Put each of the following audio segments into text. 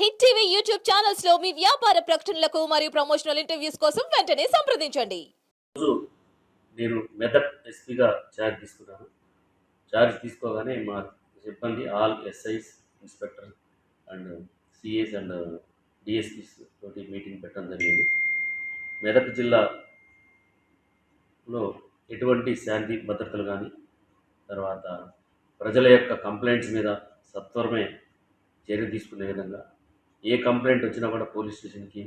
Hit TV YouTube channels లో మీ వ్యాపార ప్రకటనలకు మరియు ప్రమోషనల్ ఇంటర్వ్యూస్ కోసం వెంటనే సంప్రదించండి. రోజు నేను మెదక్ ఎస్పీగా ఛార్జ్ తీసుకున్నాను. ఛార్జ్ తీసుకోగానే మా సిబ్బంది all SIs, inspector and CIs and DSPs తోటి మీటింగ్ పెట్టడం జరిగింది. మెదక్ జిల్లాలో ఎటువంటి శాంతి భద్రతలు కానీ, తర్వాత ప్రజల యొక్క కంప్లైంట్స్ మీద సత్వరమే చర్య తీసుకునే విధంగా, ఏ కంప్లైంట్ వచ్చినా కూడా పోలీస్ స్టేషన్కి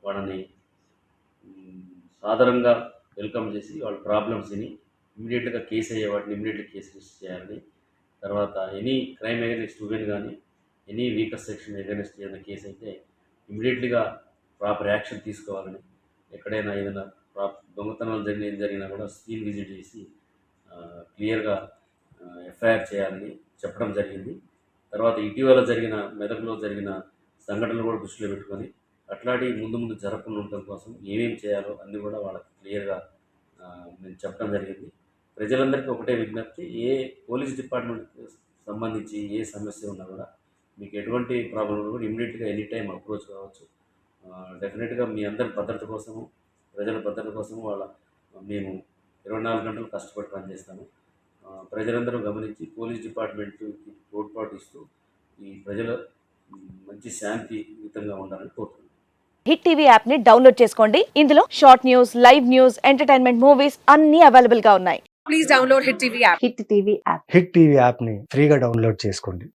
వాళ్ళని సాధారణంగా వెల్కమ్ చేసి వాళ్ళ ప్రాబ్లమ్స్ విని ఇమీడియట్గా కేసు అయ్యే వాటిని ఇమీడియట్గా కేసు రిజిస్టర్ చేయాలని, తర్వాత ఎనీ క్రైమ్ అగైనెస్ట్ ఉమెన్ కానీ ఎనీ వీకర్ సెక్షన్ అగైనెస్ట్ ఏదైనా కేసు అయితే ఇమీడియట్లీగా ప్రాపర్ యాక్షన్ తీసుకోవాలని, ఎక్కడైనా ఏదైనా దొంగతనాలు జరిగినా కూడా స్కీమ్ విజిట్ చేసి క్లియర్గా ఎఫ్ఐఆర్ చేయాలని చెప్పడం జరిగింది. తర్వాత ఇటీవల మెదక్లో జరిగిన సంఘటనలు కూడా దృష్టిలో పెట్టుకొని అట్లాంటి ముందు జరగకుండా ఉండటం కోసం ఏమేమి చేయాలో అన్నీ కూడా వాళ్ళకి క్లియర్గా నేను చెప్పడం జరిగింది. ప్రజలందరికీ ఒకటే విజ్ఞప్తి, ఏ పోలీస్ డిపార్ట్మెంట్కి సంబంధించి ఏ సమస్య ఉన్నా కూడా మీకు ఎటువంటి ప్రాబ్లం ఉన్నా కూడా ఇమీడియట్గా ఎనీ టైం అప్రోచ్ కావచ్చు. డెఫినెట్గా మీ అందరి భద్రత కోసము, ప్రజల భద్రత కోసము మేము 24 గంటలు కష్టపడి పనిచేస్తాము. ప్రజలందరూ గమనించి పోలీస్ డిపార్ట్మెంట్కి తోడ్పాటు ఇస్తూ ఈ ప్రజల మంచి శాంతియుతంగా ఉండాలని కోరుతున్నాను. హిట్ టీవీ యాప్ ని డౌన్లోడ్ చేసుకోండి. ఇందులో short news, live news, entertainment movies అన్ని అవైలబుల్ గా ఉన్నాయి. Please download Hit TV app. Hit TV app. Hit TV యాప్ని ఫ్రీగా డౌన్లోడ్ చేసుకోండి.